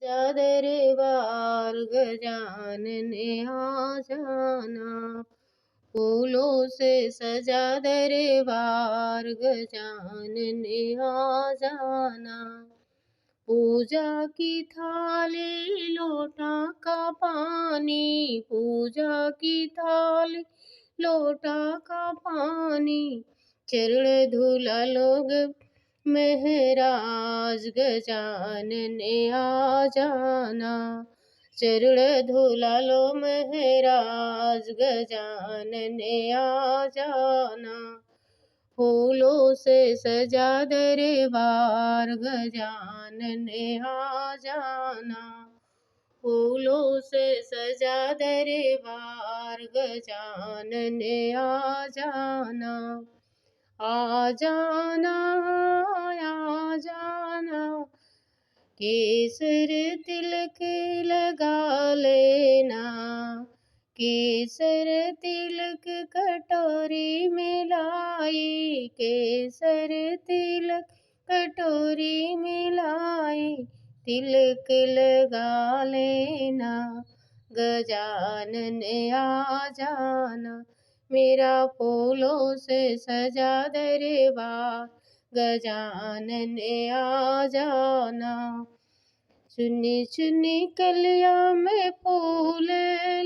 सजा दरबार गजानन आ जाना, फूलों से सजा दरबार गजानन आ जाना। पूजा की थाली लोटा का पानी, पूजा की थाली लोटा का पानी, चरण धुला लोग महराज गजानन आ जाना, चरण धुला लो महराज गजानन आ जाना। फूलों से सजा दरबार गजानन आ जाना, फूलों से सजा दरबार गजानन आ जाना। आ जाना, आ जाना, केसर तिलक लगा लेना, केसर तिलक कटोरी में लाई, केसर तिलक कटोरी में लाई, तिलक लगा लेना, गजानन आ जाना। मेरा फूलों से सजा दरबार गजानन आ जाना। चुनी चुनी कलियों में फूल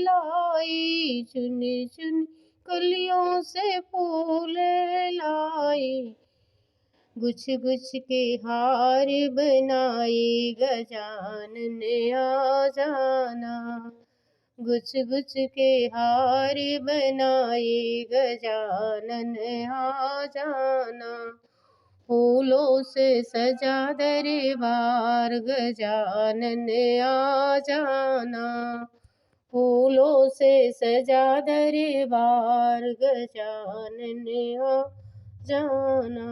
लाई, चुनी चुनी कलियों से फूल लाई, गुछ गुछ के हार बनाए गजानन आ जाना, गुछ गुछ के हार बनाए गजानन आ जाना। फूलों से सजा दरबार गजानन आ जाना, फूलों से सजा दरबार गजानन आ जाना।